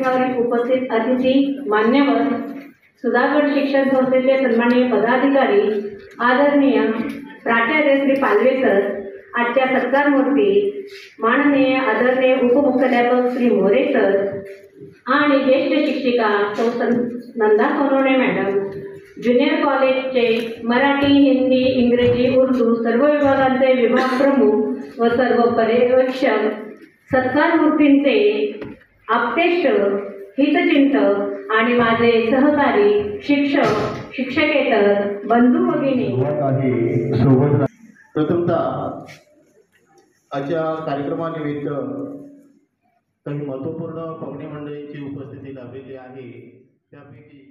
व्यासपीठावरील उपस्थित अतिथी मान्यवर, सुधागड शिक्षण संस्थेचे सन्माननीय पदाधिकारी, आदरणीय प्राचार्य श्री पालवे सर, आजच्या सत्कार मूर्ती माननीय आदरणीय उपमुख्याध्यापक श्री मोरे सर आणि ज्येष्ठ शिक्षिका सौ नंदा सोनवणे मॅडम, ज्युनियर कॉलेजचे मराठी, हिंदी, इंग्रजी, उर्दू सर्व विभागांचे विभाग प्रमुख व सर्व पर्यवेक्षक, सत्कार मूर्तींचे आप्तेष्ट, हितचिंतक आणि माझे सहकारी शिक्षक, शिक्षकेतर बंधू भगिनी, प्रथमतः आजच्या कार्यक्रमानिमित्त काही महत्त्वपूर्ण पाहुणे मंडळींची उपस्थिती लाभलेली आहे. त्यापैकी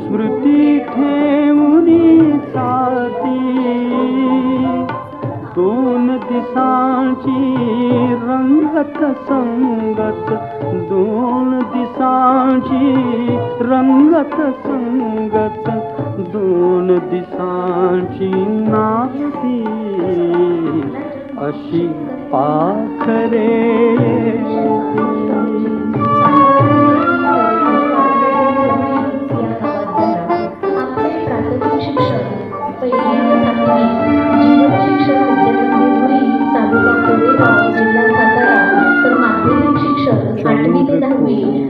स्मृती ठेवूनी साथी, दोन दिसांची रंगत संगत, दोन दिसांची रंगत संगत, दोन दिसांची नाती अशी पाखरे.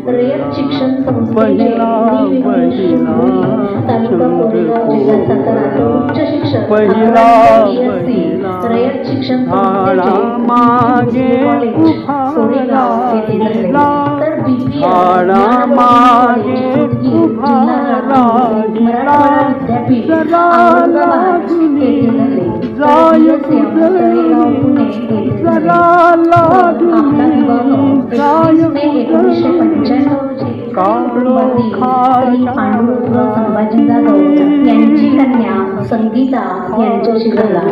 रयत शिक्षण संस्थेचे तालुका कोरेगाव जिल्हा सातारा उच्च शिक्षण रयत शिक्षण संस्थेचे सोनेगाव येथे झाले. तर बीपीआर जिल्हा मराठवाडा विद्यापीठ औरंगाबाद येथे झाले. पुणे येथे झाले. आपला विवाह 1995 संभाजी जाधव यांची कन्या संगीता यांच्याशी झाला.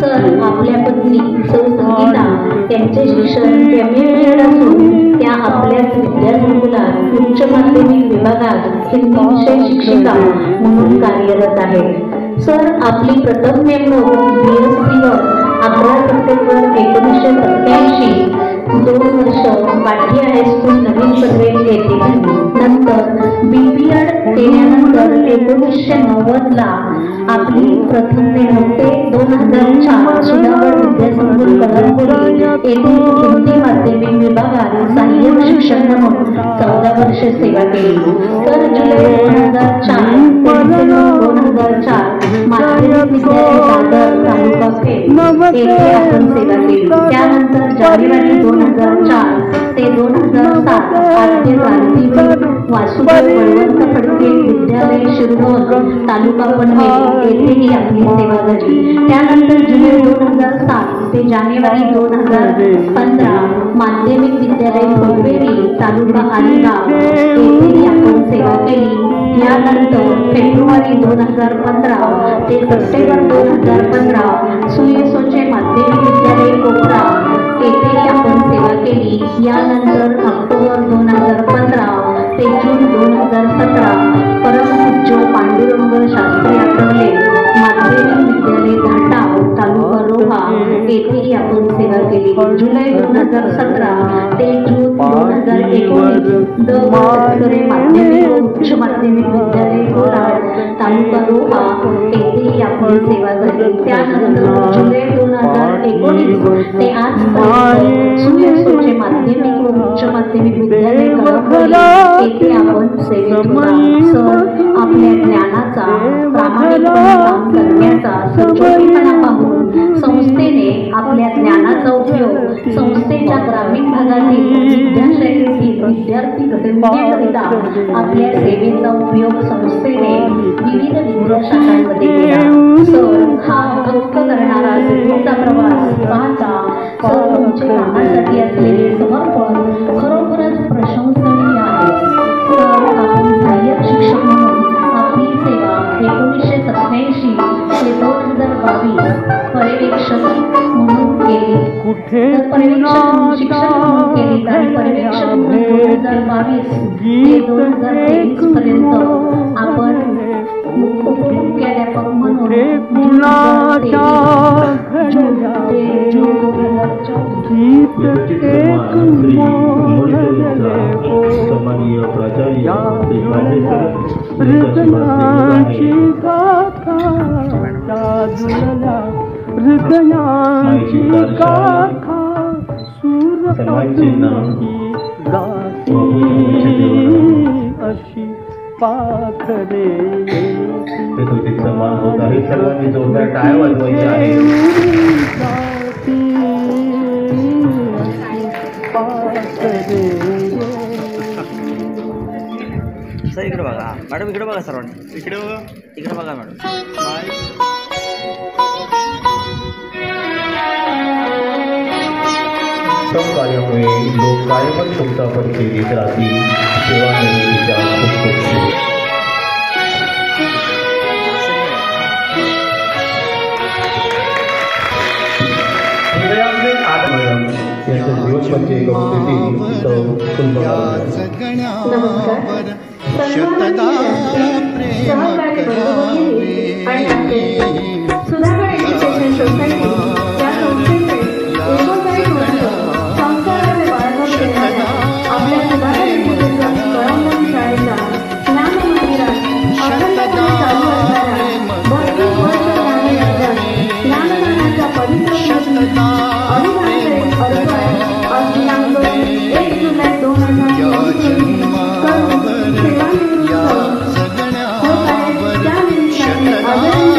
सर आपल्या पत्नी सौ संगीता यांचे शिक्षण MA असून त्या आपल्याच विद्यासंकुलात उच्च माध्यमिक विभागात हिंदी विषय शिक्षिका म्हणून कार्यरत आहेत. सर आपली प्रथम नेमणूक BSc वर 11 सप्टेंबर 1987 2 वर्ष बाठी हायस्कूल नवीन पनवेल येथे झाली. नंतर BPEd केल्यानंतर 1990 ला आपली प्रथम नेमणूक ते 2004 सुधागड विद्यासंकुल कळमपुरी येथे हिंदी माध्यमिक विभागात सहाय्यक शिक्षक म्हणून 14 वर्षे सेवा केली. तर जुलै 2004 ते 2004 माध्यमिक विद्यालय दादर तालुका पेठ येथे आपण सेवा केली. त्यानंतर जानेवारी 2004 ते 2007 आद्य क्रांतीवीर वासुदेव बळवंत फडके विद्यालय शिरडोन तालुका पनवेल येथेही आपली सेवा झाली. त्यानंतर जुलै 2007 ते जानेवारी 2015 माध्यमिक विद्यालय फुलवेरी तालुका आलीगाव येथेही आपण सेवा केली. यानंतर फेब्रुवारी 2015 ते सप्टेंबर 2015 सुयेसोचे माध्यमिक विद्यालय कोकरा येथेही आपण सेवा केली. यानंतर ऑक्टोबर 2015 ते जून 2017 परमपूज्य पांडुरंग शास्त्री आठवले माध्यमिक विद्यालय घाटाव तालुका रोहा येथेही आपण सेवा केली. जुलै 2017 ते जून 2019 द वासुदेव माध्यमिक व उच्च माध्यमिक विद्यालय कोराड तालुका रोहा येथेही आपण सेवा झाली. त्यानंतर जुलै 2019 ते आजपर्यंत सुयशोचे माध्यमिक व उच्च माध्यमिक विद्यालय कळमपुरी येथे आपण सेवेत होता. सर आपल्या ज्ञानाचा प्रामाणिकपणे काम करण्याचा सचोट समाजातील विद्याशाखेतील विद्यार्थी घटनेकरिता आपल्या सेवेचा उपयोग संस्थेने विविध विद्याशाखांमध्ये केला. सर हा गप्प करणारा सेवेचा प्रवास पाहता सर तुमचे कामासाठी असलेले समर्पण खरोखरच प्रशंसनीय आहे. सर आपण सहाय्यक शिक्षक म्हणून आपली सेवा 1987 ते 2022 पर्यवेक्षक म्हणून केली. तर पर्यवेक्षक शिक्षक म्हणून केली आणि पर्यवेक्षक म्हणून 2022 ते 2023 पर्यंत आपण उपमुख्याध्यापक म्हणून सन्माननीय प्राचार्य हृदयाची गाथा हृदयाची गाथा अशी पाखरे सन्मान होत आहे. सर्वांनी जोरदार टाळ्या वाजवायच्या आहेत. सर इकडे बघा मॅडम, इकडे बघा सर्वांनी, इकडे बघा मॅडम. सहकार्यामुळे लोक कायमच सुखतापर सेवेत राहतील. सेवानिवृत्तीच्या खूप खूप यांचं जीवनपत्रे करून देतील. नमस्कार. सहकारी बंधू आणि आपले सुधाकर एज्युकेशन सोसायटी या संस्थेचे 39 वर्ष संस्काराचे बाळगून देणाऱ्या आपल्या सुधाकर एज्युकेशन कळमनुरी शाळेच्या ज्ञान मंदिरात अखंडपणे चालू असणाऱ्या 32 वर्ष कार्यरत ज्ञानदानाच्या पवित्र अनुदानाचे अर्ज आज दिनांक 1 जुलै 2024 सेवानिवृत्त होत आहेत. त्या निमित्ताने आदरणीय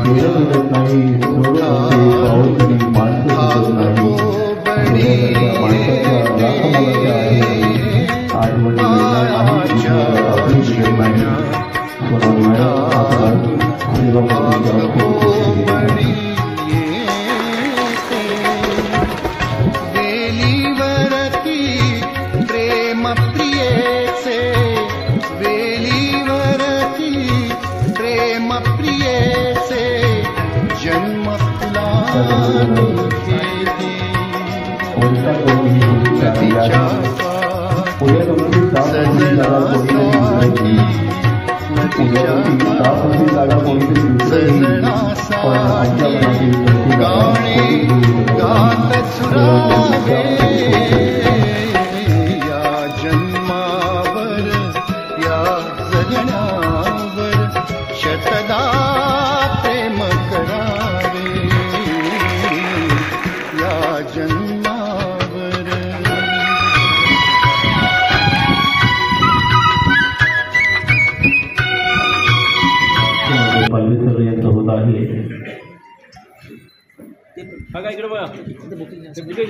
भेटत नाही पाऊसनी माणसं नाही माणसाच्या लाख मुलाच्या आहे आठवणी आपली भेटत नाही सोनाली मॅडम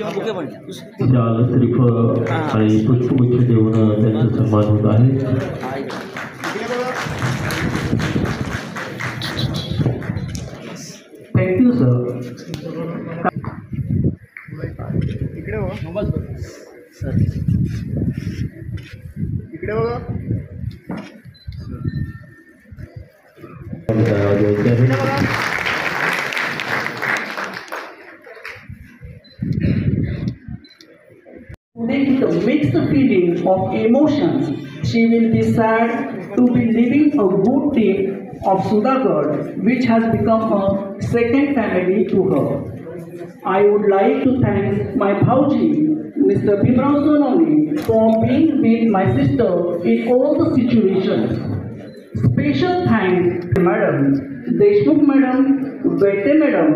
आपला शाल श्रीफळ आणि पुष्पगुच्छ देऊन त्यांचा सन्मान होत आहे. Thank you sir. इकडे बघा सर, इकडे बघा. With a mixed feeling of emotions, she will be sad to be leaving a good team of Sudhagad, which has become a second family to her. I would like to thank my Bhauji, Mr. Bhimrao Sononi, for being with my sister in all the situations. Special thanks to Madam Deshmukh Madam, Vete Madam,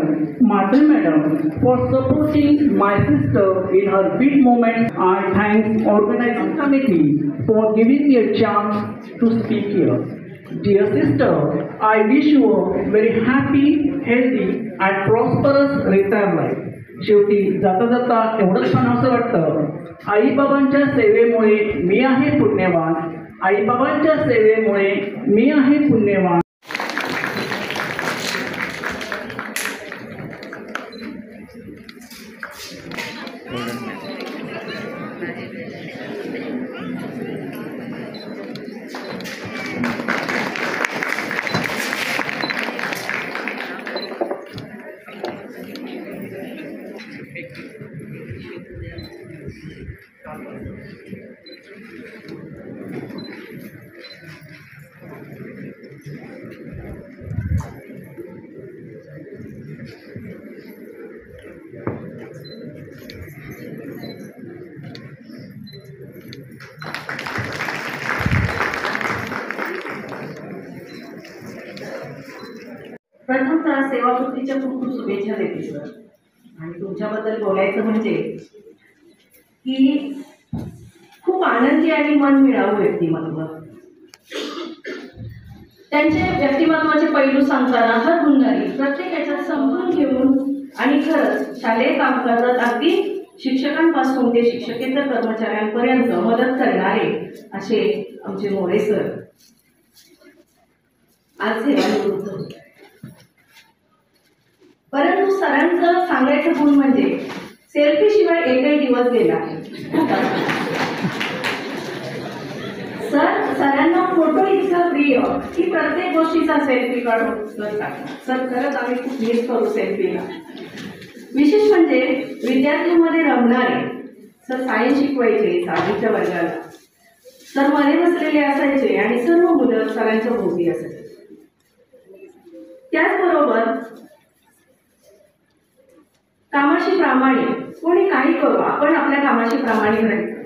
Matal Madam for supporting my sister in her big moments. I thank organizing committee for giving me a chance to speak here. Dear sister, I wish you a very happy, healthy and prosperous retired life. शेवटी जाता जाता एवढंच म्हणावंसं वाटतं, आईबाबांच्या सेवेमुळे मी आहे पुण्यवान, आईबाबांच्या सेवेमुळे मी आहे पुण्यवान. प्रथमतः सेवाकृतीच्या खूप खूप शुभेच्छा देते सर. आणि तुमच्याबद्दल बोलायचं म्हणजे की खूप आनंदी आणि मन मिळावं व्यक्तिमत्व. त्यांचे व्यक्तिमत्वाचे पैलू सांगताना हर गुणगारी प्रत्येक याच्यात समजून घेऊन आणि खरंच शालेय कामकाजात अगदी शिक्षकांपासून ते शिक्षकेतर कर्मचाऱ्यांपर्यंत मदत करणारे असे आमचे मोरे सर आज सेवानिवृत्त होते. परंतु सरांचं सांगायचं गुण म्हणजे सेल्फी शिवाय एकही दिवस गेला सरांना फोटो इतका प्रिय की प्रत्येक गोष्टीचा सेल्फी काढून सर खरंच आम्ही खूप मिस करू सेल्फीला. विशेष म्हणजे विद्यार्थ्यांमध्ये रमणारे सर सायन्स शिकवायचे 6वीच्या वर्गाला. सर मध्ये बसलेले असायचे आणि सर्व मुलं सरांच्या भोवती असायचे. त्याचबरोबर कामाशी प्रामाणिक, कोणी काही करू आपण आपल्या कामाशी प्रामाणिक राहायचं.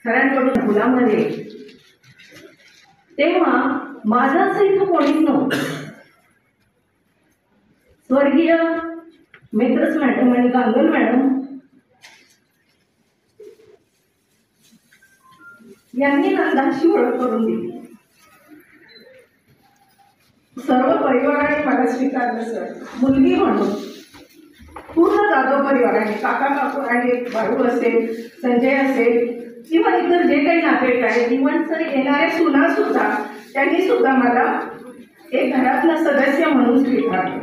सरांकडून मुलांमध्ये तेव्हा माझं असं इथं कोणीच नव्हतं. स्वर्गीय मित्रच मॅडम आणि गांगल मॅडम यांनी नंदाची ओळख करून दिली. सर्व परिवाराने मला स्वीकारलं सर, मुलगी म्हणून. पूर्ण जाधव परिवाराने, काका काकू आणि बाळू असेल, संजय असेल किंवा इतर जे काही नातेवाईक आहेत, इव्हन सर येणाऱ्या सुना सुद्धा, त्यांनी सुद्धा मला एक घरातला सदस्य म्हणून स्वीकारलं.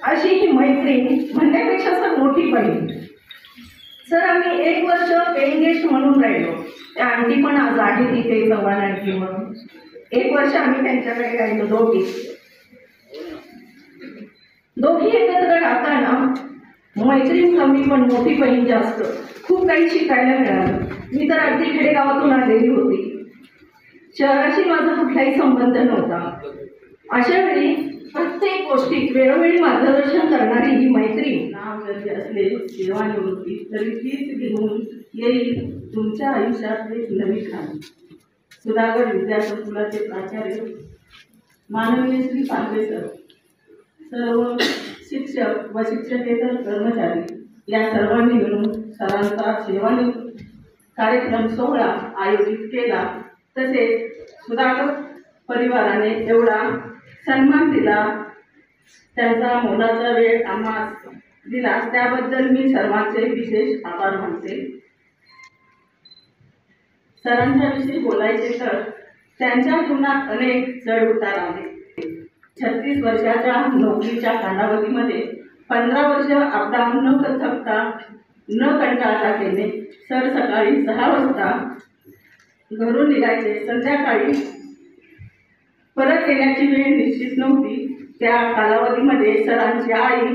अशी ही मैत्री म्हणण्यापेक्षा सर मोठी बहीण. सर आम्ही 1 वर्ष पेइंग गेस्ट म्हणून राहिलो. त्या आंटी पण आज आहे तिथे, चव्हाण आंटी म्हणून. 1 वर्ष आम्ही त्यांच्याकडे राहिलो दोघी एकत्र राहताना मैत्रीण कमी पण मोठी बहीण जास्त. खूप काही शिकायला मिळालं. मी तर अगदी खेडेगावातून आलेली होती. शहराशी माझा कुठलाही संबंध नव्हता. अशा वेळी प्रत्येक गोष्टीत वेळोवेळी मार्गदर्शन करणारी ही मैत्री नाव जरी असले सेवानिवृत्ती तरी तीच घेऊन येईल तुमच्या आयुष्यातले नवी काम. सुधागड विद्यासंकुलाचे प्राचार्य माननीय श्री पांडे सर, सर्व शिक्षक व शिक्षकेतर कर्मचारी या सर्वांनी मिळून सरांचा सेवानिवृत्ती कार्यक्रम सोहळा आयोजित केला. तसेच सुधागड परिवाराने एवढा सन्मान दिला, त्यांचा मोलाचा वेळ आम्हाला दिला, त्याबद्दल मी सर्वांचे विशेष आभार मानते. सरांच्या विषयी बोलायचे तर त्यांच्या जीवनात अनेक चढ उतार आले. 36 वर्षाच्या नोकरीच्या कालावधीमध्ये 15 वर्ष अपडाऊन न थकता न कंटाळता केले. सर सकाळी 6 वाजता घरून निघायचे. संध्याकाळी परत येण्याची वेळ निश्चित नव्हती. त्या कालावधीमध्ये सरांची आई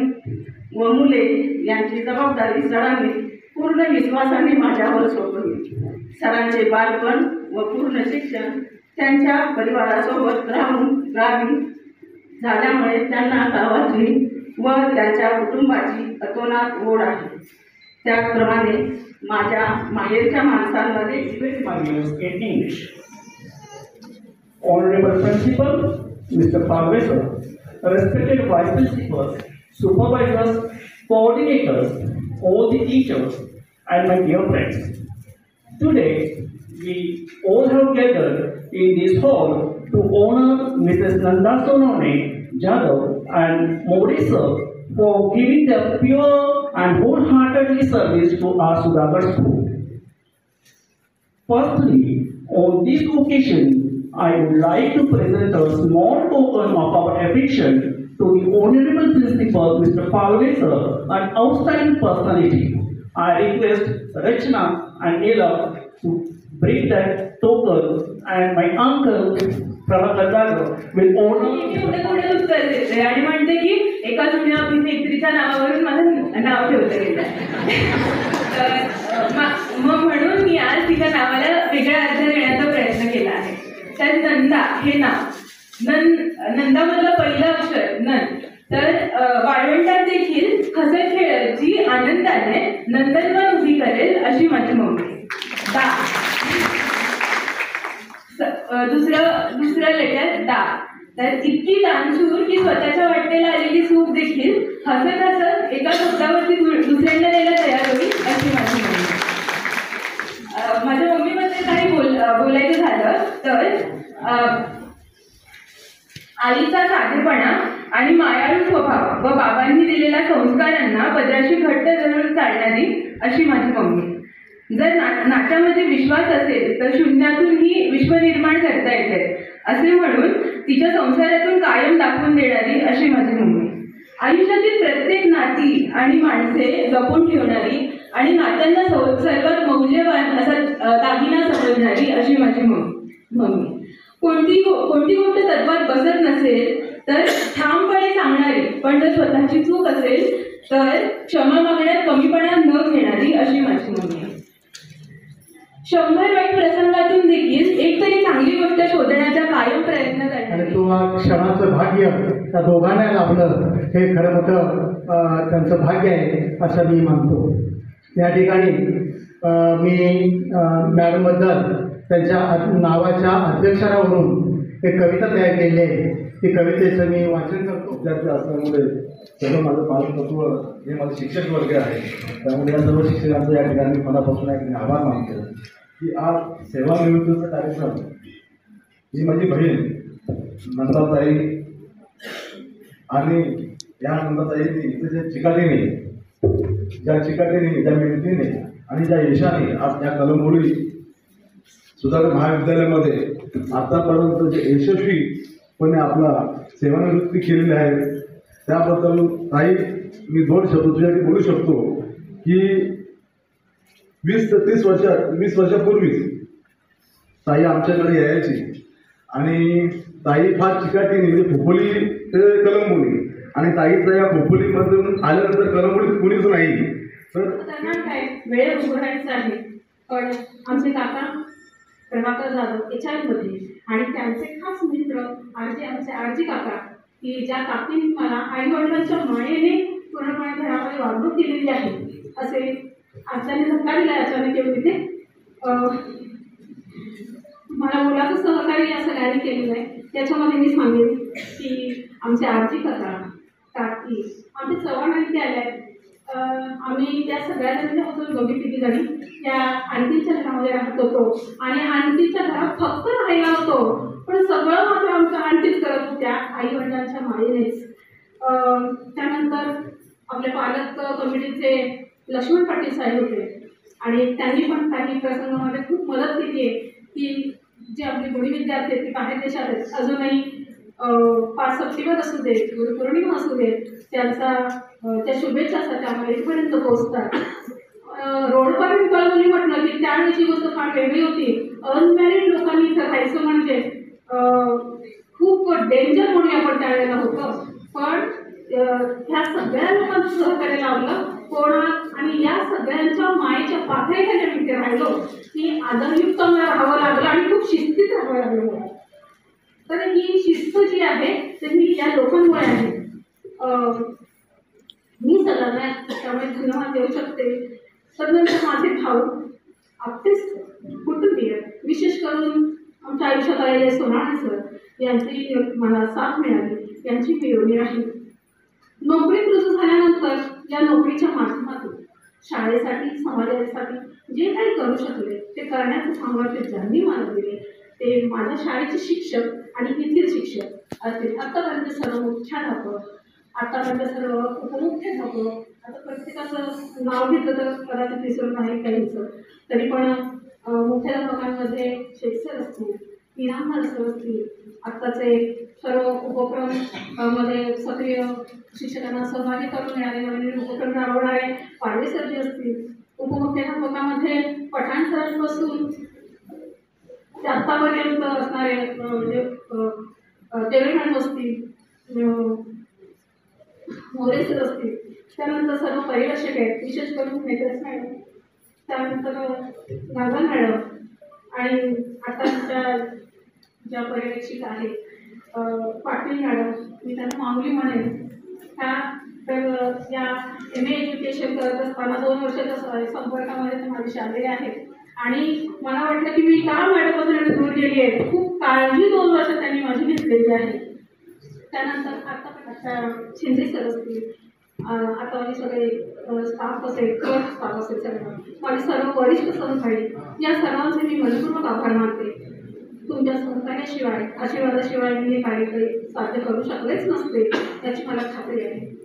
व मुले यांची जबाबदारी सरांनी पूर्ण विश्वासाने माझ्यावर सोपवली. सरांचे बालपण व पूर्ण शिक्षण त्यांच्या परिवारासोबत राहून गावी झाल्यामुळे त्यांना गावाची व त्यांच्या कुटुंबाची अतोनात ओढ आहे. त्याचप्रमाणे माझ्या माहेरच्या माणसांमध्ये in English. Honorable Principal, Mr. Parvesar, respected Vice Principals, Supervisors, Coordinators, all the teachers, and my dear friends. Today, we all have gathered in this hall to honor Mrs. Nanda Sonone Jadhav and Modi sir for giving their pure and wholeheartedly service to our Sudhagad school. Firstly, on this occasion, I would like to present a small token of our affection to the Honorable Principal, Mr. Parvesar, an outstanding personality. I request Rachna and Neela to bring that token, and my uncle, Prabhakar Jadhav, will honor. आणि म्हणते की एका जुन्या मैत्रीच्या नावावरून माझं नाव ठेवलं गेलं. मग म्हणून मी आज तिच्या नावाला वेगळा अर्थ देण्याचा प्रयत्न केला आहे. तर नंदा हे नाव नंदामधलं पहिलं अक्षर नंद. तर वाळवंटात देखील हसत खेळाची आनंदाने नंदनवन उभी करेल अशी माझी मम्मी. दुसरं लेटर दा. तर इतकी दानशूर की स्वतःच्या वाटेला आलेली सूप देखील हसत हसत एका शब्दावरती दुसऱ्यांना द्यायला तयार होईल अशी माझी मम्मी. माझ्या मम्मीबद्दल काही बोलायचं झालं तर आईचा साधेपणा आणि मायाळू स्वभाव व बाबांनी दिलेल्या संस्कारांना पदराशी घट्ट धरून चालणारी अशी माझी मम्मी. जर नाट्यामध्ये विश्वास असेल तर शून्यातूनही विश्व निर्माण करता येते असे म्हणून तिच्या संसारातून कायम दाखवून देणारी अशी माझी मम्मी. आयुष्यातील प्रत्येक नाती आणि माणसे जपून ठेवणारी आणि नात्यांना सर्वात मौल्यवान असा दागिना समजणारी अशी माझी मम्मी. कोणती गोष्ट तत्वात बसत नसेल तर ठामपणे सांगणारी, पण जर स्वतःची चूक असेल तर क्षमा मागण्यात कमीपणा न घेणारी अशी माझी मम्मी. 100 वाईट प्रसंगातून देखील एक तरी चांगली गोष्ट शोधण्याचा कायम प्रयत्न करणार. आणि तो क्षणाचं भाग्य त्या दोघांना लाभलं हे खरं मोठं त्यांचं भाग्य आहे असं मी मानतो. या ठिकाणी मी मॅडमबद्दल त्यांच्या नावाच्या अध्यक्षरावरून एक कविता तयार केली आहे. ती कवितेचं मी वाचन करतो. विद्यार्थी असल्यामुळे सगळं माझं पालकत्व हे माझं शिक्षक वर्ग आहे. त्यामुळे या सर्व शिक्षकांचं या ठिकाणी मनापासून एक आभार मानतो की आज सेवानिवृत्तीचा कार्यक्रम ही माझी बहीण नंदाताई आणि या नंदाताईंनी इथे जे चिकाटीने ज्या मेहनतीने आणि ज्या यशाने आज त्या कलमोडी सुधाकर महाविद्यालयामध्ये आतापर्यंत जे यशस्वीपणे आपला सेवानिवृत्ती केलेली आहे त्याबद्दल ताई मी 2 शब्द तुझ्याकडे बोलू शकतो की 20 ते 30 वर्षापूर्वी ताई आमच्याकडे यायची आणि ताई फार चिकाटीने म्हणजे खोपोली ते कलमोडी आणि ताईचं या खोपोलीमधून आल्यानंतर कलमोडीत कुणीच नाही तर त्यांना काय वेळ उघडायचं आहे पण आमचे काका प्रभाकर जाधव एचआयमध्ये आणि त्यांचे खास मित्र आमचे आरजी काका की ज्या काकीने मला आई वडिलांच्या मायेने पूर्णपणे घरामध्ये वागणूक दिलेली आहे असे आजच्याने धक्का दिला अचानक येऊन तिथे मला मुलाचं सहकार्य या सगळ्यांनी केलेलं आहे त्याच्यामध्ये मी सांगेन की आमचे आरजी काकी आमचे चव्हाण आणि ते आले आहेत आम्ही त्या सगळ्या जणी होतो दोघी तिघी जणी त्या आणखीच्या घरामध्ये राहत होतो आणि आणखीच्या घरात फक्त राहायला होतो पण सगळं मात्र आमचं आणखीच करत होत्या आई वडिलांच्या मायेनेच त्यानंतर आपले पालक कमिटीचे लक्ष्मण पाटील साहेब होते आणि त्यांनी पण काही प्रसंगामध्ये खूप मदत केली आहे की जे आपले गुणी विद्यार्थी आहेत ते बाहेर देशात आहेत अजूनही 5 सप्टेंबर असू दे गुरुपौर्णिमा असू दे त्या शुभेच्छासाठी आम्हाला इथपर्यंत पोहोचतात रोडपर्यंत कळवली म्हटलं की त्यावेळेची गोष्ट फार वेगळी होती अनमॅरिड लोकांनी इथं राहायचं म्हणजे खूप डेंजर म्हणून आपण त्यावेळेला होतं पण ह्या सगळ्या लोकांचं सहकार्य लावलं कोणात आणि या सगळ्यांच्या मायेच्या पाथऱ्याच्या मी राहिलो की आदरयुक्त मला राहावं लागलं आणि खूप शिस्तीत राहावं लागलं मला तर ही शिस्त जी आहे तर ही या लोकांमुळे आहे मी सगळ्यांना त्यामुळे धन्यवाद देऊ शकते तदनंतर माझे भाऊ आपलेच कुटुंबीय विशेष करून आमच्या आयुष्यात आलेले सोनाळे सर यांची मला साथ मिळाली यांची मी ऋणी आहे नोकरीत रुजू झाल्यानंतर या नोकरीच्या माध्यमातून शाळेसाठी समाजासाठी जे काही करू शकले ते करण्याचं सामर्थ्य ज्यांनी मला दिले ते माझ्या शाळेचे शिक्षक आणि येथील शिक्षक असतील आतापर्यंत सर्व मुख्याध्यापक आतापर्यंत सर्व उपमुख्याध्यापक आता प्रत्येकाचं नाव घेतलं तर कदाचित विसरून नाही काहींचं तरी पण मुख्याध्यापकांमध्ये शेखसर असतील इनामदार सर असतील आत्ताचे सर्व उपक्रम मध्ये सक्रिय शिक्षकांना सहभागी करून मिळाले नवीन उपक्रम राबवणारे पाडवे सर जे असतील उपमुख्याध्यापकामध्ये पठाण सरांपासून ते आत्तापर्यंत असणारे म्हणजे टेबल मॅडम असतील मोरे सर असतील त्यानंतर सर्व परिदर्शक आहेत विशेष करून नेत्रस मॅडम त्यानंतर नागल मॅडम आणि आताच्या ज्या पर्यवेक्षिका आहेत पाटील मॅडम मी त्यांना माऊली म्हणेन त्या तर या MA एज्युकेशन करत असताना 2 वर्षाच्या संपर्कामध्ये ते माझे आलेले आहेत आणि मला वाटलं की मी का मॅडमपासून दूर गेली आहे खूप काळजी 2 वर्ष त्यांनी माझी घेतलेली आहे त्यानंतर आता शिंदे सर असतील आता माझे सगळे स्टाफ असेल क्लर्क स्टाफ असेल सगळं माझे सर्व वरिष्ठ सहकारी या सर्वांचे मी मनपूर्वक आभार मानते तुमच्या सहकार्याशिवाय आशीर्वादाशिवाय मी हे कार्य साध्य करू शकलेच नसते याची मला खात्री आहे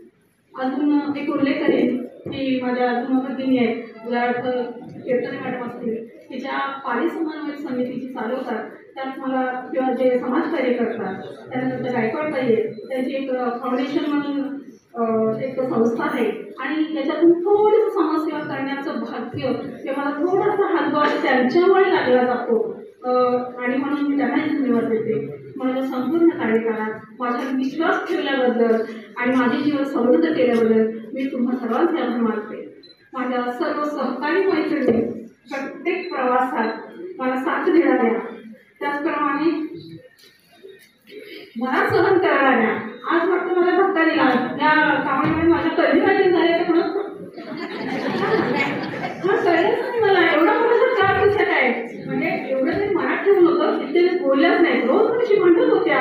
अजून एक उल्लेख करेन की माझ्या अजून भगिनी आहेत उदाहरणार्थ कीर्तने मॅडम असतील की ज्या पाली समन्वय समितीची चालवतात त्यात मला किंवा जे समाजकार्य करतात त्यानंतर गायकवाड ताई आहेत त्यांची एक फाउंडेशन म्हणून एक संस्था आहे आणि त्याच्यातून थोडंसं समाजसेवा करण्याचं भाग्य किंवा मला थोडासा हातभार त्यांच्यामुळे लागला जातो आणि म्हणून मी त्यांनाही धन्यवाद देते माझ्या संपूर्ण कार्यकाळात माझ्यावर विश्वास ठेवल्याबद्दल आणि माझे जीवन समृद्ध केल्याबद्दल मी तुम्हा सर्वांचे आभार मानते माझ्या सर्व सहकारी मैत्रिणी प्रत्येक प्रवासात मला साथ देणाऱ्या त्याचप्रमाणे मला सहन करणाऱ्या आज फक्त मला धक्का दिला या कामामुळे माझ्या कधी माहिती झाले तर कळलंच नाही मला एवढा मोठा त्रास दिसत आहे म्हणजे एवढं तरी मनात ठेवून होतं की ते बोलल्याच नाही रोज कशी म्हणत होत्या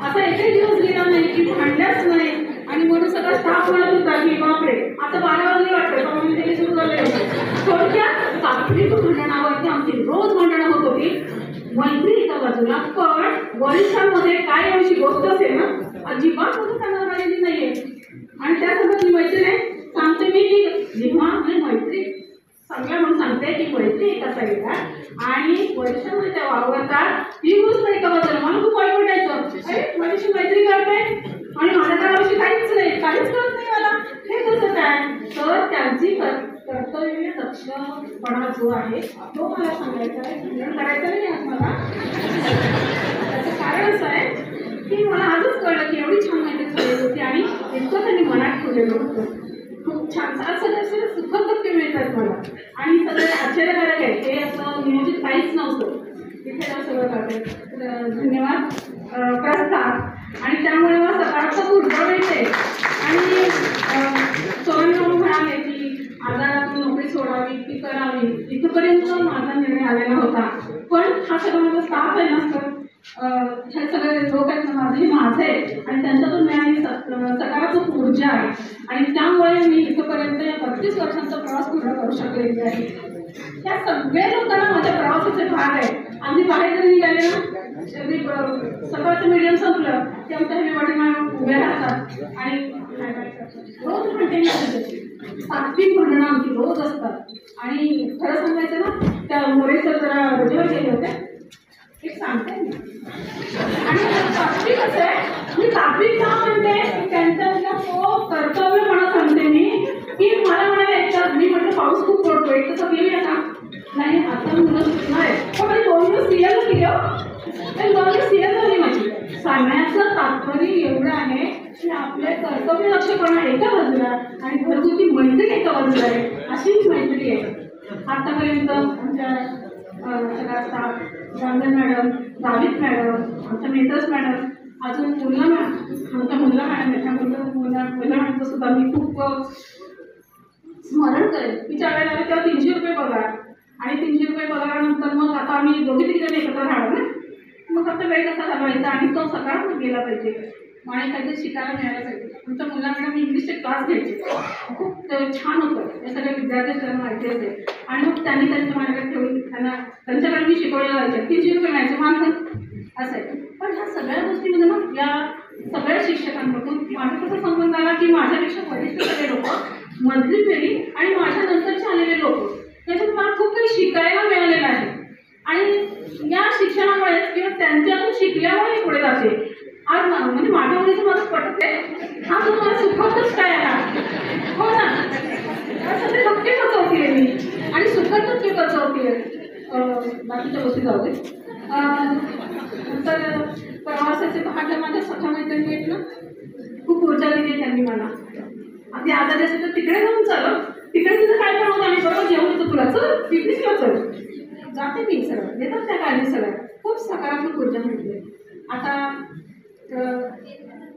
असा एकही दिवस गेला नाही की भांडल्याच नाही आणि म्हणून सगळा स्टाफ म्हणत होता की बापरे आता 12 वाजले वाटतं म्हणून सुरू झाले थोडक्यात तात्विक भांडणावरती आमची रोज भांडणं होत होती मैत्री एका बाजूला, पण वरिष्ठांमध्ये काय अशी गोष्ट असेल ना, अजिबात होतं त्यांना झालेली नाहीये. आणि त्यासोबत मी मैत्री नाही सांगते मी की जेव्हा मैत्री सगळ्या म्हणून सांगते की मैत्री एका साईडला आणि वरिष्ठांमध्ये त्या वावरतात ही गोष्ट एका बाजूला. मला खूप वाईट वाटायचं, अरे माझ्याशी मैत्री करते आणि माझ्या त्याविषयी काहीच नाही, काहीच करत नाही मला, हे कसं काय. तर त्यांची कर्तव्य दक्षपणा जो आहे तो मला सांगायचा आहे, खंडन करायचं नाही आज मला. त्याचं कारण असं आहे की मला आजच कळलं की एवढी छान माहिती झाली होती आणि इतकं त्यांनी मनात ठेवलेलं होतं. खूप छान सगळे सुखद टक्के मिळतात मला आणि सगळे आश्चर्यकारक आहे. हे असं नियोजित काहीच नव्हतं, तिथे सगळं करते. धन्यवाद प्रस्ताव आणि त्यामुळे मला सकारात्मक ऊर्जा मिळते. आणि सोनू म्हणाले की आजारातून नोकरी सोडावी ती करावी, इथपर्यंत माझा निर्णय आलेला होता. पण हा सगळा माझा स्टाफ आहे ना सर, हे सगळे लोक आहेत ना माझे आणि त्यांच्यातून मिळाली सकारात्मक ऊर्जा आहे आणि त्यामुळे मी इथपर्यंत या 35 वर्षांचा प्रवास पूर्ण करू शकलेली आहे. त्या सगळ्या लोकांना माझ्या प्रवासाचे भाग आहे. आम्ही बाहेर जरी निघाले ना, सकाळचं मीडियम संपलं की आमच्या हेवाडी उभ्या राहतात आणि रोज म्हणते सात्विक म्हणणं आमची रोज असतात. आणि खरं सांगायचं ना, त्या मोरेचं जरा रजेवर गेले होते, एक सांगते मी. आणि सात्विक कसं आहे, मी सात्विक का म्हणते त्यांच्या तो कर्तव्यपणा सांगते मी की मला म्हणाले एकदा मी म्हटलं पाऊस खूप पडतोय तसं गेली का नाही, आता मुलं सुटणार आहे पण मी 2 दिवस सिरियल केलं, 2 दिवस सिरियल झाली माझी. सांगण्याचं तात्पर्य एवढं आहे की आपले कर्तव्य लक्षपणा एका बाजूला आणि घरगुती मैत्री एका बाजूला आहे, अशी मैत्री आहे. आतापर्यंत आमच्या सगळ्या स्टाफ, गांधन मॅडम, गावित मॅडम, आमच्या मेहतस मॅडम, अजून मुलं आमच्या मुलं मॅडम आहे, त्या मुलं मॅडमचं सुद्धा मी खूप स्मरण करेन. तिच्या वेळेला आले तेव्हा 300 रुपये पगार आणि 300 रुपये पगारानंतर मग आता आम्ही दोघे तिघे एकत्र राहणार ना, मग आता वेळ कसा घालवायचा आणि तो सकारात्मक गेला पाहिजे आणि काहीतरी शिकायला मिळायला पाहिजे. आमच्या मुलांना मी इंग्लिशचे क्लास घ्यायचे, खूप छान होतं. हे सगळे विद्यार्थी त्यांना माहिती असेल आणि मग त्यांनी त्यांच्या माझ्याकडे ठेवून त्यांच्याकडे मी शिकवलेलं जायचं. 300 रुपये मिळायचे मान असं आहे. पण ह्या सगळ्या गोष्टीमध्ये ना या सगळ्या शिक्षकांकडून माझा कसा संबंध आला की माझ्यापेक्षा वरिष्ठ सगळे लोक, मधली पिढी आणि माझ्या नंतरचे आलेले लोक, त्याच्यात मला खूप काही शिकायला मिळालेलं आहे. आणि या शिक्षणामुळे किंवा त्यांच्यातून शिकल्यामुळे पुढे जाते. आज म्हणजे माझ्या मुलीचं मला पटते हा तुम्हाला सुखदच काय आला, हो ना, सगळे धक्के बचवते मी आणि सुखद धक्के बचवते. बाकीच्या गोष्टी जाऊ दे. नंतर प्रवासाचे भाग्य माझ्या सखा मैत्रिणी आहेत ना, खूप ऊर्जा दिली त्यांनी मला. आधी आजारी असेल तर तिकडे जाऊन चालव, तिकडे तिथं काय पण होतं आणि बरोबर जेवण येतं तुला, चल पिकनिकला चल, जाते मी सगळं, देतात त्या काळजी सगळ्या. खूप सकारात्मक ऊर्जा मिळते. आता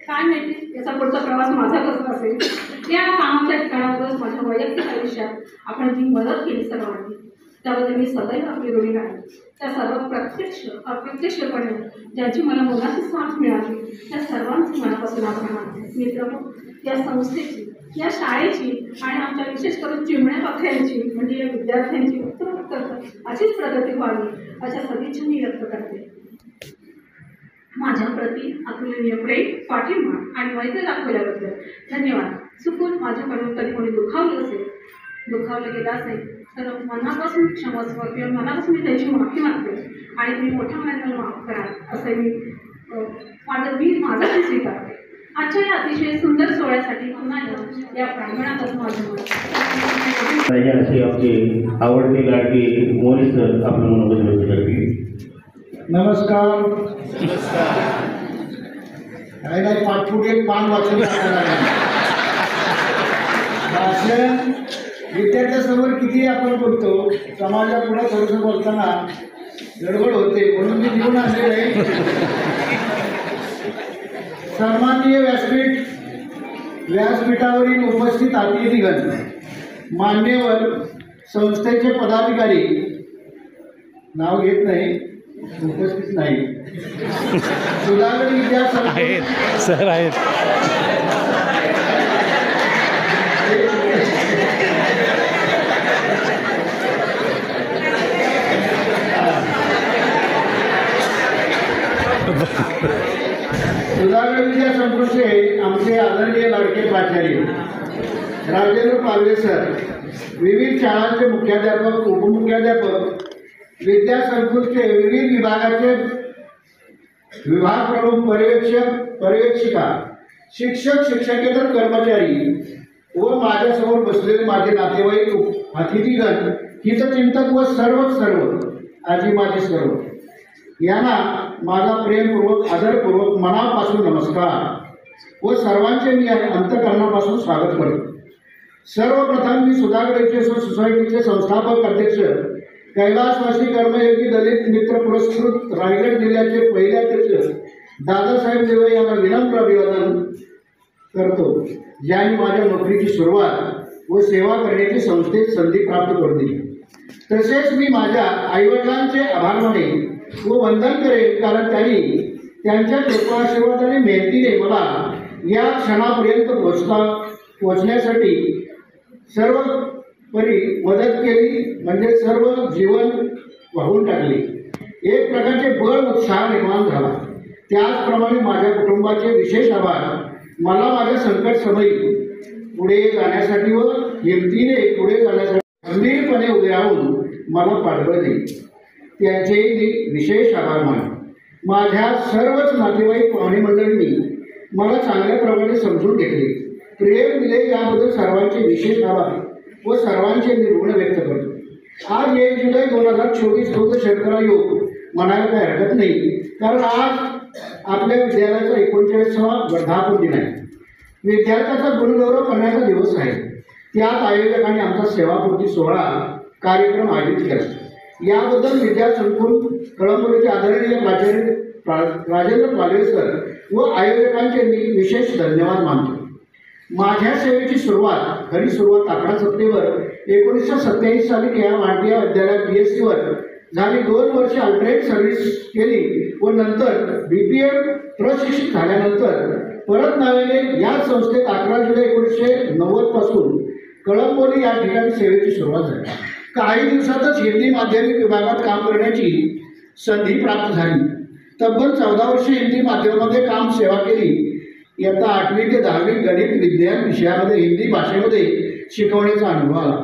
काय माहिती याचा पुढचा प्रवास माझा कसा असेल. या कामाच्या ठिकाणावरच माझ्या वैयक्तिक आयुष्यात आपण जी मदत केली सर्वांनी त्याबद्दल मी सदैव आपली ऋणी आहे. त्या सर्व प्रत्यक्ष अप्रत्यक्षपणे ज्यांची मला मोलाची साथ मिळाली त्या सर्वांचे मनापासून आभार मानते. मित्र या संस्थेची, या शाळेची आणि आमच्या विशेष करून चिमण्या पाखऱ्यांची म्हणजे या विद्यार्थ्यांची उत्तरोत्तर अशीच प्रगती व्हावी अशा सदिच्छा मी व्यक्त करते. माझ्या प्रति अतुलनीय प्रेम, पाठिंबा आणि मैत्री दाखवल्याबद्दल धन्यवाद. चुकून माझ्याकडून कधी कोणी दुखावलं गेलं असेल तर मनापासून क्षमस्व किंवा मनापासून मी त्यांची माफी मागते आणि तुम्ही मोठ्या मनाने माफ करा असं मी माझं स्वीकारते. आजच्या या अतिशय सुंदर सोहळ्यासाठी पुन्हा या प्रांगणातच माझं अशी आपली आवडती लाडकी मोरी सर आपलं मनोगत व्यक्त करतील. नमस्कार. काय नाही, पाठपुढ एक पान वाचून भाषण विद्यार्थ्यासमोर किती आपण बोलतो, समाजापुढे थोडंसं बोलताना गडबड होते म्हणून मी निघून आणलेलं आहे. सन्माननीय व्यासपीठावरील उपस्थित अतिथीगण, मान्यवर संस्थेचे पदाधिकारी, नाव घेत नाही, उपस्थित नाही, सुधाकर विद्यासंस्था सर आहेत. सुधागड विद्या संकुलचे आमचे आदरणीय लाडके प्राचार्य राजेंद्र पालवे सर, विविध शाळांचे मुख्याध्यापक, उपमुख्याध्यापक, विद्या संकुलचे विविध विभागाचे विभाग प्रमुख, पर्यवेक्षिका, शिक्षक, शिक्षकेतर कर्मचारी व माझ्यासमोर बसलेले माझे नातेवाईक, अतिथीगण, हितचिंतक व सर्व आजी माझे सर्व यांना माझा प्रेमपूर्वक, आदरपूर्वक, मनापासून नमस्कार व सर्वांचे मी अंतःकरणापासून स्वागत करतो. सर्वप्रथम मी सुधागड एज्युकेशन सोसायटीचे संस्थापक अध्यक्ष, कैलासवासी कर्मयोगी दलित मित्र पुरस्कृत रायगड जिल्ह्याचे पहिले अध्यक्ष दादासाहेब देवळे यांना विनम्र अभिवादन करतो, ज्यांनी माझ्या नोकरीची सुरुवात व सेवा करण्याची संस्थेत संधी प्राप्त करून दिली. तसेच मी माझ्या आईवडिलांचे आभार मानेन व वंदन करेन, कारण त्यांनी त्यांच्या कृपाआशीर्वादाने मेहनतीने मला या क्षणापर्यंत पोचण्यासाठी सर्वपरी मदत केली, म्हणजे सर्व जीवन वाहून टाकले. एक प्रकारचे बळ, उत्साह निर्माण झाला. त्याचप्रमाणे माझ्या कुटुंबाचे विशेष आभार मला माझ्या संकट समयी पुढे जाण्यासाठी व हिमतीने पुढे जाण्यासाठी खंबीरपणे उभे राहून मला पाठबळ दिले. त्यांचेही मी विशेष आभार मानतो. माझ्या सर्वच नातेवाईक, पाहुणे मंडळींनी मला चांगल्या प्रकारे समजून घेतले, प्रेम दिले, याबद्दल सर्वांचे विशेष आभार व सर्वांचे मी ऋण व्यक्त करतो. आज 1 जुलै 2024 बौद्ध शतकरा योग म्हणायला काही हरकत नाही, कारण आज आपल्या विद्यालयाचा 39वा वर्धापन दिन आहे. विद्यार्थ्याचा गुणगौरव करण्याचा दिवस आहे. त्यात आयोजकांनी आमचा सेवापूर्ती सोहळा कार्यक्रम आयोजित केला. याबद्दल विद्या संकुल कळमनुरीचे आदरणीय प्राचार्य राजेंद्र पालवे सर व आयोजकांचे मी विशेष धन्यवाद मानतो. माझ्या सेवेची सुरुवात, खरी सुरुवात 11 सप्टेंबर 1927 साली केया मांटिया विद्यालयात BSc वर झाली. 2 वर्षे अल्टरनेट सर्व्हिस केली व नंतर BPEd प्रशिक्षित झाल्यानंतर परत नव्याने या संस्थेत 11 जुलै 1990 पासून कळंबोली या ठिकाणी सेवेची सुरुवात झाली. काही दिवसातच हिंदी माध्यमिक विभागात काम करण्याची संधी प्राप्त झाली. तब्बल 14 वर्षे हिंदी माध्यमामध्ये काम सेवा केली. इयत्ता 8वी ते 10वी गणित विज्ञान विषयामध्ये हिंदी भाषेमध्ये शिकवण्याचा अनुभव आला.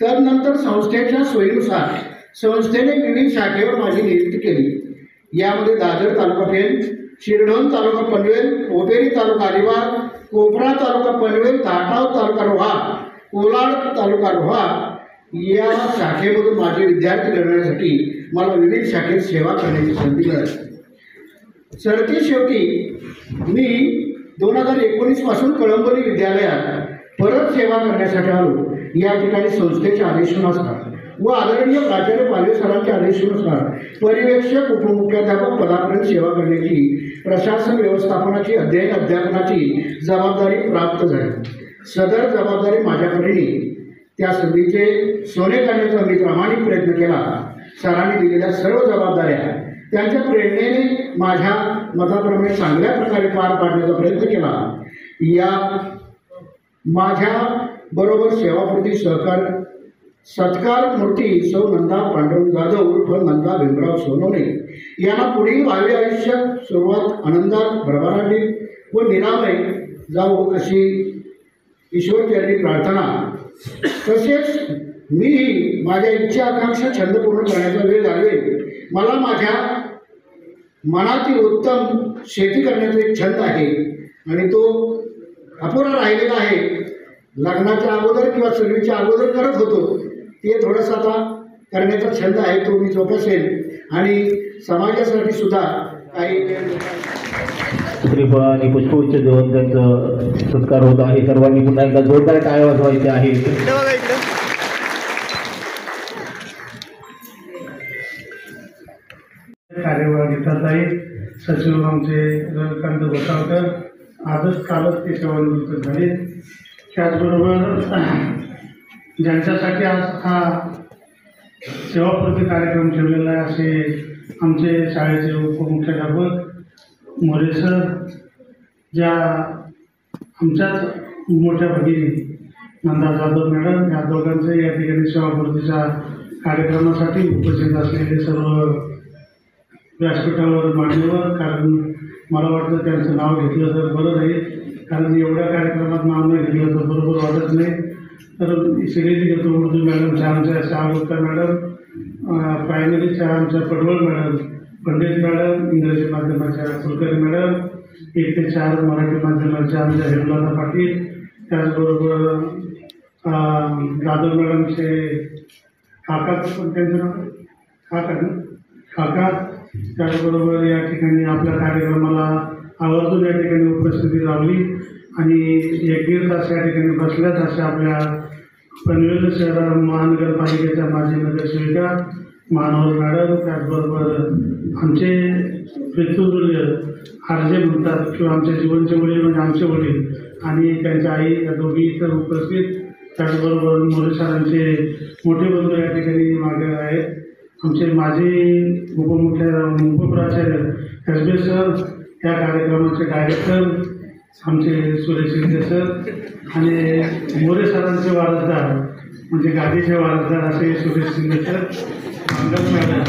तदनंतर संस्थेच्या सोयीनुसार संस्थेने विविध शाखेवर माझी नियुक्ती केली. यामध्ये दादर तालुका पेण, शिरढोण तालुका पनवेल, ओबेरी तालुका अलिबाग, कोपरा तालुका पनवेल, धाटाव तालुका रोहा, कोलाड तालुका रोहा या शाखेमधून माझे विद्यार्थी घडवण्यासाठी मला विविध शाखेत सेवा करण्याची संधी मिळाली. सरतेशेवटी मी 2019 पासून कळंबोली विद्यालयात परत सेवा करण्यासाठी आलो. या ठिकाणी संस्थेच्या आदेशानुसार व आदरणीय प्राचार्य पालवे सरांच्या आदेशानुसार पर्यवेक्षक, उपमुख्याध्यापक पदापर्यंत सेवा करण्याची प्रशासन व्यवस्थापनाची, अध्ययन अध्यापनाची जबाबदारी प्राप्त झाली. सदर जबाबदारी माझ्याकडे त्या संधीचे सोने करण्याचा मी प्रामाणिक प्रयत्न केला. सरांनी दिलेल्या सर्व जबाबदाऱ्या त्यांच्या प्रेरणेने माझ्या मताप्रमाणे चांगल्या प्रकारे पार पाडण्याचा प्रयत्न केला. या माझ्या बरोबर सेवापूर्ती सत्कार मूर्ती सौ नंदा पांडुरंग जाधव उर्फ नंदा भीमराव सोनवणे यांना पुढील भावी आयुष्य सुरुवात आनंदात, भरभराटीत व निरामय जावो अशी ईश्वरचरणी प्रार्थना. तसेच मीही माझ्या इच्छा, आकांक्षा, छंद पूर्ण करण्याचा वेळ घालवेल. मला माझ्या मनातील उत्तम शेती करण्याचा एक छंद आहे आणि तो अपुरा राहिलेला आहे. लग्नाच्या अगोदर किंवा सर्व्हिसच्या अगोदर करत होतो, ते थोडंसं आता करण्याचा छंद आहे, तो मी जोपासेल आणि समाजासाठी सुद्धा काही श्रीफळ आणि पुष्पगुच्छ देऊन त्यांचं सत्कार होत आहे. सर्वांनी पुन्हा एकदा जोरदार टाळ्या वाजवायचे आहे. कार्यभार घेतात आहे सचिव आमचे रविकांत गोसाळकर, आजच कालच ते सेवानिवृत्त झाले. त्याचबरोबर ज्यांच्यासाठी आज हा सेवापूर्ती कार्यक्रम ठेवलेला आहे असे आमचे शाळेचे उपमुख्याध्यापक मोरे सर, ज्या आमच्याच मोठ्या भगिनी नंदा जाधव मॅडम, या दोघांचे या ठिकाणी सेवापूर्तीच्या कार्यक्रमासाठी उपस्थित असलेले सर्व व्यासपीठावर मांडल्यावर, कारण मला वाटतं त्यांचं नाव घेतलं तर बरं राहील, कारण एवढ्या कार्यक्रमात नाव नाही घेतलं तर बरोबर वाटत नाही. तर सिरियसली घेतो उर्दू मॅडमच्या आमच्या शाहगुप्ता मॅडम, प्रायमरीच्या आमच्या पडवळ मॅडम, पंडित मॅडम, इंग्रजी माध्यमाच्या कुलकर्णी मॅडम, 1 ते 4 मराठी माध्यमाच्या आमच्या हेमलता पाटील, त्याचबरोबर जाधव मॅडमचे काका, पण त्यांचं नाव काका, त्याचबरोबर या ठिकाणी आपल्या कार्यक्रमाला आवर्जून या ठिकाणी उपस्थिती लावली आणि 1-1.5 तास या ठिकाणी बसल्याच अशा आपल्या पनवेल शहर महानगरपालिकेच्या माजी नगरसेविका मानवर मॅडम, त्याचबरोबर आमचे मृत्यूतुल्य आरजे म्हणतात किंवा आमच्या जीवनचे वडील म्हणजे आमचे वडील आणि त्यांच्या आई या दोघी इतर उपस्थित, त्याचबरोबर मोरे सरांचे मोठे बंधू या ठिकाणी मागे आहेत, आमचे माजी उपप्राचार्य कसबे सर, या कार्यक्रमाचे डायरेक्टर आमचे सुरेश शिंदे सर आणि मोरे सरांचे वारसदार म्हणजे गादीचे वारसदार असे सुरेश शिंदे सर, मंगल मॅडम,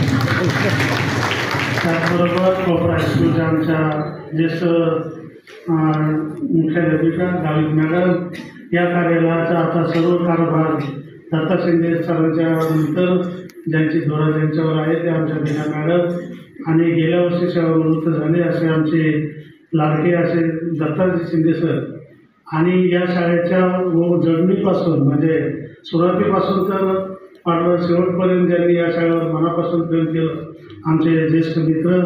त्याचबरोबर कोपरा हायस्कूलच्या आमच्या ज्येष्ठ मुख्याध्यापिका गावित मॅडम, या कार्यालयाचा आता सर्व कारभार दत्ता शिंदे सरांच्या नंतर ज्यांची धोरण त्यांच्यावर आहे ते आमच्या बीना मॅडम आणि गेल्या वर्षी सेवानिवृत्त झाले असे आमचे लाडके असे दत्ताजी शिंदे सर आणि या शाळेच्या जडणीपासून म्हणजे सुरुवातीपासून तर पाठवा शेवटपर्यंत ज्यांनी या शाळेवर मनापासून प्रेम केलं आमचे ज्येष्ठ मित्र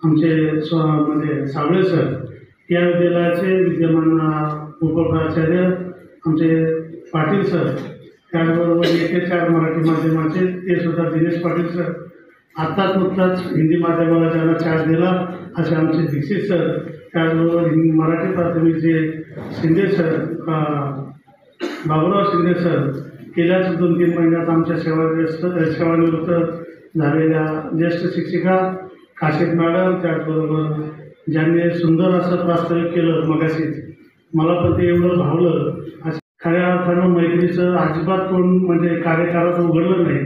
आमचे म्हणजे सावळे सर, या विद्यालयाचे विद्यमान उपप्राचार्य आमचे पाटील सर, त्याचबरोबर 1 ते 4 मराठी माध्यमाचे ते सुद्धा दिनेश पाटील सर, आत्ताच नुकताच हिंदी माध्यमाला ज्यांना चार्ज दिला असे आमचे दीक्षित सर, त्याचबरोबर मराठी प्राथमिकचे शिंदे सर, बाबुराव शिंदे सर, गेल्याच 2-3 महिन्यात आमच्या सेवानिवृत्त झालेल्या ज्येष्ठ शिक्षिका काशीद मॅडम, त्याचबरोबर ज्यांनी सुंदर असं प्रास्ताविक केलं मगाशीच, मला पण ते एवढं भावलं. असं खऱ्या अर्थानं मैत्रीचं अजिबात कोण म्हणजे कार्यकारात उघडलं नाही,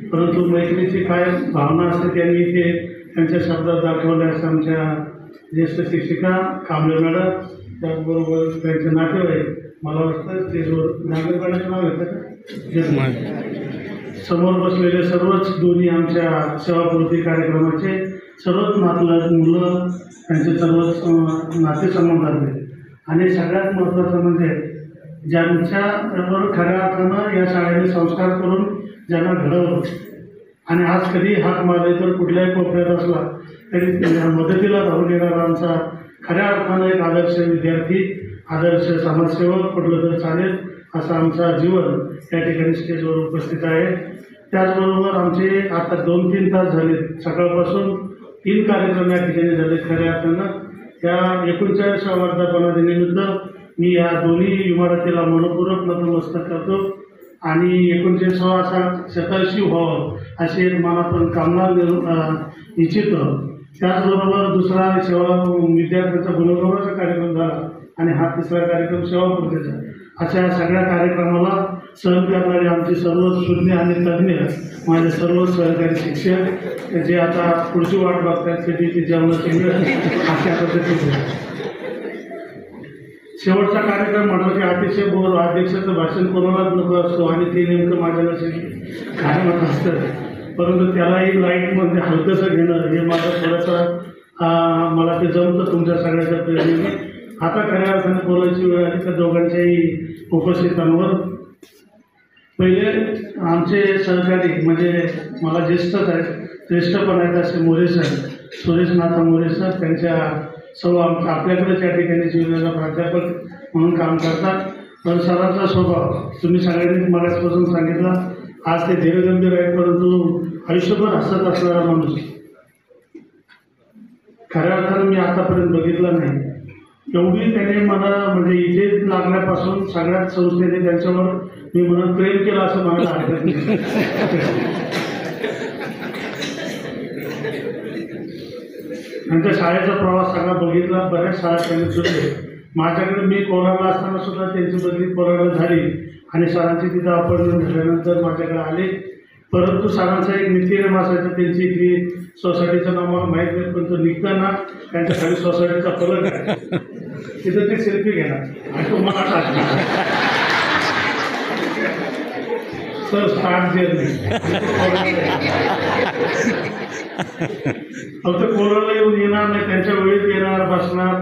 परंतु मैत्रीची काय भावना असते त्यांनी इथे त्यांच्या शब्दात दाखवल्या. असं आमच्या ज्येष्ठ शिक्षिका कांबळे मॅडम, त्याचबरोबर त्यांचे नातेवाईक, मला वाटतं ते नागरिकांचं नाव घेतं समोर बसलेले सर्वच दोन्ही आमच्या सेवापूर्ती कार्यक्रमाचे सर्वच मुलं, त्यांचे सर्वच नातेसंबंधातले आणि सगळ्यात महत्त्वाचं म्हणजे ज्यांच्याबरोबर खऱ्या अर्थानं या शाळेने संस्कार करून ज्यांना घडवलं आणि आज कधी हाक मारले तर कुठल्याही कोपऱ्यात असला तरी मदतीला धावून येणारा आमचा खऱ्या अर्थानं एक आदर्श विद्यार्थी, आदर्श समाजसेवक म्हटलं तर चालेल असा आमचा जीवन या ठिकाणी स्टेजवर उपस्थित आहे. त्याचबरोबर आमचे आता 2-3 तास झाले, सकाळपासून 3 कार्यक्रम या ठिकाणी झाले. खऱ्या अर्थानं त्या 39व्या वर्धापनादिनानिमित्त मी या दोन्ही इमारतीला मनपूर्वक नतमस्तक करतो आणि 39वा असा शतायुषी व्हावं अशी एक मनातून कामना इच्छितो. त्याचबरोबर दुसरा सेवा विद्यार्थ्यांचा गुणगौरवाचा कार्यक्रम झाला आणि हा 3रा कार्यक्रम सेवापूर्तीचा. अशा सगळ्या कार्यक्रमाला सहन करणारे आमचे सर्व सुज्ञ आणि तज्ज्ञ माझे सर्व सहकारी शिक्षक जे आता पुढची वाट बघतात कधी ते जेवणाची वेळ अशा पद्धतीने. शेवटचा कार्यक्रम म्हटलं की अतिशय बोर, अध्यक्षाचं भाषण कोणालाच नको असतो आणि ते नेमकं माझ्या लक्षात कायमच असतं, परंतु त्यालाही लाईटमध्ये हलकंसं घेणं हे माझं थोडंसं मला ते जमतं तुमच्या सगळ्याच्या प्रेरणेने. आता खऱ्या अर्थाने बोलायची वेळ आली तर दोघांच्याही उपस्थितांवर. पहिले आमचे सहकारी म्हणजे मला ज्येष्ठच आहेत, श्रेष्ठ पण आहेत असे मोरे सर, सुरेशनाथा मोरे सर, त्यांच्या आपल्याकडेच या ठिकाणी शिवलेला प्राध्यापक म्हणून काम करतात. पण सरांचा स्वभाव तुम्ही सगळ्यांनी मगाचपासून सांगितला, आज ते धीरगंभीर आहेत परंतु आयुष्यभर हसत असणारा माणूस खऱ्या अर्थानं मी आतापर्यंत बघितला नाही. एवढी त्याने मला म्हणजे इथे लागल्यापासून सगळ्यात संस्थेने त्यांच्यावर मी म्हणून प्रेम केलं असं मला हरकत नाही. त्यांच्या शाळेचा प्रवास सगळा बघितला, बऱ्याच शाळा त्यांनी सुटले. माझ्याकडे मी कोराडला असताना सुद्धा त्यांची बदली कोराडला झाली आणि सरांची तिथं अपॉइंटमेंट झाल्यानंतर माझ्याकडे आले परंतु सरांचा एक नित्यनेम असायचा त्यांची की सोसायटीचं नाव मला माहीत नाही, पण तो निघताना त्यांच्या खाली सोसायटीचा फलक आहे, तिथं ते सेल्फी घेणार आणि तो मला टाकणार. सर स्टार्ट जर्नी फक्त कोरोना येऊन येणार नाही, त्यांच्या वेळेत येणार, बसणार.